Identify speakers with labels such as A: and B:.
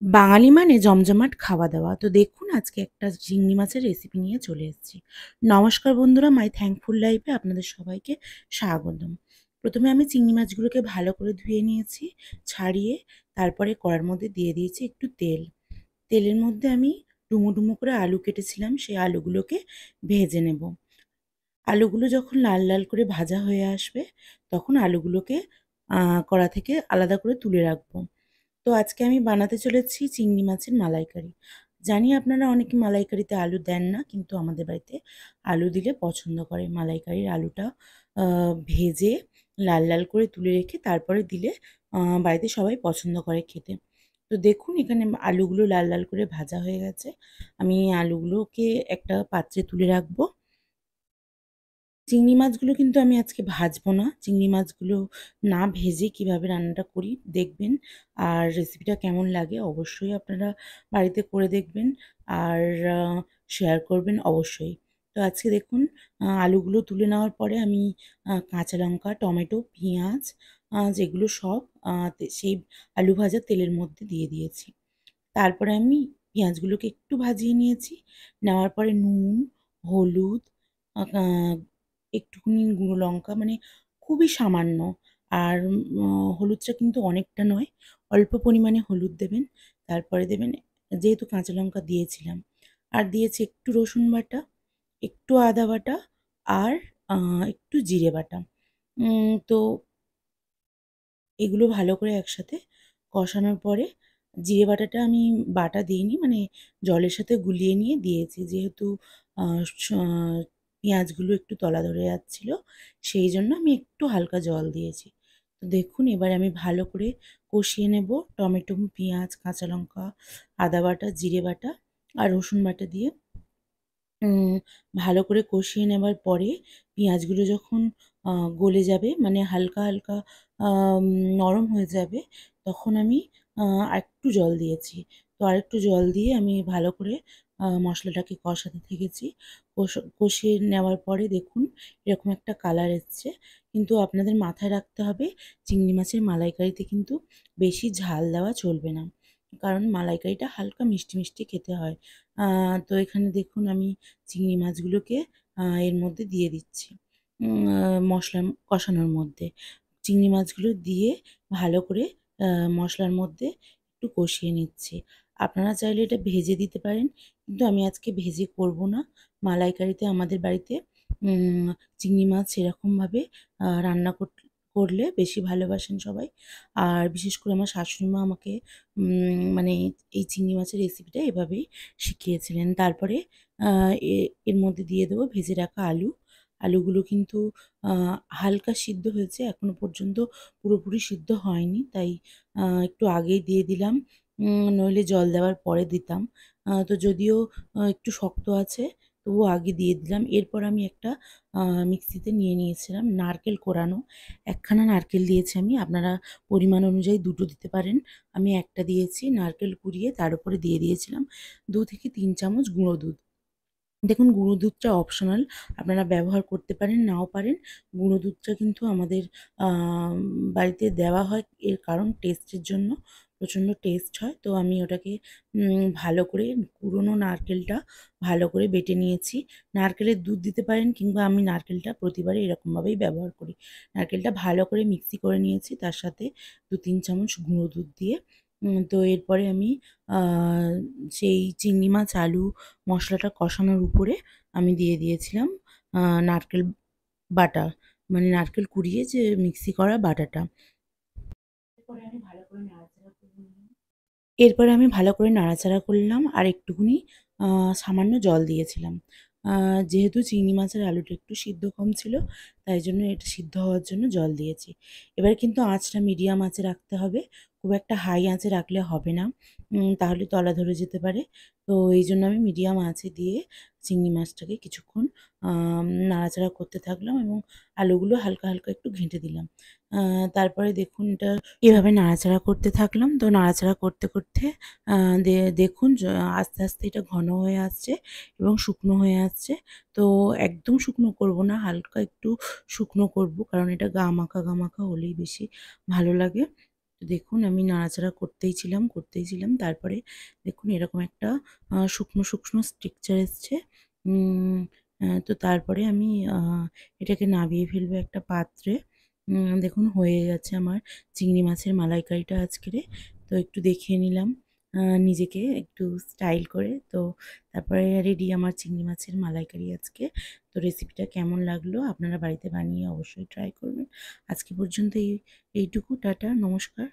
A: বাঙালি মানে জমজমাট খাওয়া-দাওয়া। তো দেখুন আজকে একটা চিংড়ি মাছের রেসিপি নিয়ে চলে এসেছি। নমস্কার বন্ধুরা, মাই থ্যাঙ্কফুল লাইফে আপনাদের সবাইকে স্বাগতম। ১ম এ আমি চিংড়ি মাছগুলোকে ভালো করে ধুয়ে নিয়েছি, ছাড়িয়ে তারপরে কড়ার মধ্যে দিয়ে দিয়েছি একটু তেল। তেলের মধ্যে আমি ডুমো, ডুমো করে আলু কেটেছিলাম, সেই আলুগুলোকে ভেজে নেব। আলুগুলো যখন লাল, লাল করে ভাজা হয়ে আসবে, তখন আলুগুলোকে কড়া থেকে আলাদা করে তুলে রাখবো। তো আজকে আমি বানাতে চলেছি চিংড়ি মাছের মালাইকারি। জানি আপনারা অনেকে মালাইকারিতে আলু দেন না, কিন্তু আমাদের বাড়িতে আলু দিলে পছন্দ করে। মালাইকারির আলুটা আ ভেজে লাল, লাল করে তুলে রেখে তারপরে দিলে বাড়িতে সবাই পছন্দ করে খেতে। তো দেখুন এখানে আলুগুলো লাল, লাল করে ভাজা হয়ে গেছে। আমি আলুগুলোকে একটা পাত্রে তুলে রাখবো। চিংড়ি মাছগুলো কিন্তু আমি আজকে ভাজবো না। চিংড়ি মাছগুলো না ভেজে কিভাবে রান্নাটা করি দেখবেন। আর রেসিপিটা কেমন লাগে অবশ্যই আপনারা বাড়িতে করে দেখবেন। আর আ শেয়ার করবেন অবশ্যই। তো আজকে দেখুন আলুগুলো তুলে নেওয়ার পরে আমি কাঁচা লঙ্কা, টমেটো, পেঁয়াজ যেগুলো সব সেই আলু ভাজা তেলের মধ্যে দিয়ে দিয়েছি। তারপরে আমি পেঁয়াজগুলোকে একটু ভাজিয়ে নিয়েছি। নেওয়ার পরে নুন, হলুদ, আ আ একটুখানি গুঁড়ো লঙ্কা মানে খুবই সামান্য। আর হলুদটা কিন্তু অনেকটা নয়, অল্প পরিমাণে হলুদ দেবেন। তারপরে দেবেন যেহেতু কাঁচা লঙ্কা দিয়েছিলাম। আর দিয়েছি একটু রসুন বাটা, একটু আদা বাটা আর আ একটু জিরে বাটা। তো এগুলো ভালো করে একসাথে কষানোর পরে জিরে বাটাটা আমি বাটা দিইনি, মানে জলের সাথে গুলিয়ে নিয়ে দিয়েছি। যেহেতু আ স পেঁয়াজগুলো একটু তলা ধরে যাচ্ছিল, সেইজন্য আমি একটু হালকা জল দিয়েছি। তো দেখুন এবার আমি ভালো করে কষিয়ে নেব টমেটো, পেঁয়াজ, কাঁচা লঙ্কা, আদা বাটা, জিরে বাটা আর রসুন বাটা দিয়ে। উম ভালো করে কষিয়ে নেবার পরে পেঁয়াজগুলো যখন আ গলে যাবে মানে হালকা, হালকা আম নরম হয়ে যাবে, তখন আমি আরেকটু জল দিয়েছি। তো আরেকটু জল দিয়ে আমি ভালো করে মশলাটাকে কষাতে থেকেছি। কষিয়ে নেওয়ার পরে দেখুন এরকম একটা কালার এসছে। কিন্তু আপনাদের মাথায় রাখতে হবে চিংড়ি মাছের মালাইকারিতে কিন্তু বেশি ঝাল দেওয়া চলবে না। কারণ মালাইকারিটা হালকা মিষ্টি, মিষ্টি খেতে হয়। আ তো এখানে দেখুন আমি চিংড়ি মাছগুলোকে এর মধ্যে দিয়ে দিচ্ছি। মশলা কষানোর মধ্যে। চিংড়ি মাছগুলো দিয়ে ভালো করে আ মশলার মধ্যে একটু কষিয়ে নিচ্ছি। আপনারা চাইলে এটা ভেজে দিতে পারেন, কিন্তু আমি আজকে ভেজে করব না। মালাইকারিতে আমাদের বাড়িতে উম চিংড়ি মাছ সেরকমভাবে রান্না করলে বেশি ভালোবাসেন সবাই। আর বিশেষ করে আমার শাশুড়ি মা আমাকে মানে এই চিংড়ি মাছের রেসিপিটা এভাবেই শিখিয়েছিলেন। তারপরে আ এ এর মধ্যে দিয়ে দেবো ভেজে রাখা আলু। আলুগুলো কিন্তু আ হালকা সিদ্ধ হয়েছে, এখনো পর্যন্ত পুরোপুরি সিদ্ধ হয়নি। তাই একটু আগেই দিয়ে দিলাম। নইলে জল দেওয়ার পরে দিতাম। তো যদিও একটু শক্ত আছে, তবুও আগে দিয়ে দিলাম। এরপর আমি একটা আ মিক্সিতে নিয়ে নিয়েছিলাম নারকেল কোরানো। একখানা নারকেল দিয়েছি আমি। আপনারা পরিমাণ অনুযায়ী ২ টো দিতে পারেন। আমি একটা দিয়েছি। নারকেল কুড়িয়ে তার উপরে দিয়ে দিয়েছিলাম ২ থেকে ৩ চামচ গুঁড়ো দুধ। দেখুন গুঁড়ো দুধটা অপশনাল। আপনারা ব্যবহার করতে পারেন, নাও পারেন। গুঁড়ো দুধটা কিন্তু আমাদের বাড়িতে দেওয়া হয় এর কারণ টেস্টের জন্য। প্রচণ্ড টেস্ট হয়। তো আমি ওটাকে ভালো করে কুড়োনো নারকেলটা ভালো করে বেটে নিয়েছি। নারকেলের দুধ দিতে পারেন কিংবা আমি নারকেলটা প্রতিবারই এরকমভাবেই ব্যবহার করি। নারকেলটা ভালো করে মিক্সি করে নিয়েছি। তার সাথে ২-৩ চামচ গুঁড়ো দুধ দিয়ে তো এরপরে আমি আ সেই চিংড়ি মাছ, আলু মশলাটা কষানোর উপরে আমি দিয়ে দিয়েছিলাম আ নারকেল বাটা। মানে নারকেল কুড়িয়ে যে মিক্সি করা বাটাটা। এরপরে আমি ভালো করে নাড়াচাড়া করে নিলাম। এরপরে আমি ভালো করে নাড়াচাড়া করলাম আর একটুখানি আ সামান্য জল দিয়েছিলাম। আ যেহেতু চিংড়ি মাছের আলুটা একটু সিদ্ধ কম ছিল, তাই জন্য এটা সিদ্ধ হওয়ার জন্য জল দিয়েছি। এবার কিন্তু আঁচটা মিডিয়াম আঁচে রাখতে হবে। খুব একটা হাই আঁচে রাখলে হবে না। তাহলে তলা ধরে যেতে পারে। তো এইজন্য আমি মিডিয়াম আঁচে দিয়ে চিংড়ি মাছটাকে কিছুক্ষণ নাড়াচাড়া করতে থাকলাম এবং আলুগুলো হালকা, হালকা একটু ঘেঁটে দিলাম। আ তারপরে দেখুন এটা এভাবে নাড়াচাড়া করতে থাকলাম। তো নাড়াচাড়া করতে, করতে আ দে দেখুন আস্তে, আস্তে এটা ঘন হয়ে আসছে এবং শুকনো হয়ে আসছে। তো একদম শুকনো করব না, হালকা একটু শুকনো করব। কারণ এটা গা মাখা, গা মাখা হলেই বেশি ভালো লাগে। তো দেখুন আমি নাড়াচাড়া করতেই ছিলাম। তারপরে দেখুন এরকম একটা শুকনো, শুকনো স্ট্রাকচার এসছে। উম তো তারপরে আমি এটাকে নামিয়ে ফেলবো একটা পাত্রে। দেখুন হয়ে গেছে আমার চিংড়ি মাছের মালাইকারিটা আজকেরে। তো একটু দেখিয়ে নিলাম নিজেকে একটু স্টাইল করে। তো তারপরে রেডি আমার চিংড়ি মাছের মালাইকারি আজকে। তো রেসিপিটা কেমন লাগলো আপনারা বাড়িতে বানিয়ে অবশ্যই ট্রাই করবেন। আজকে পর্যন্ত এইটুকু। টাটা, নমস্কার।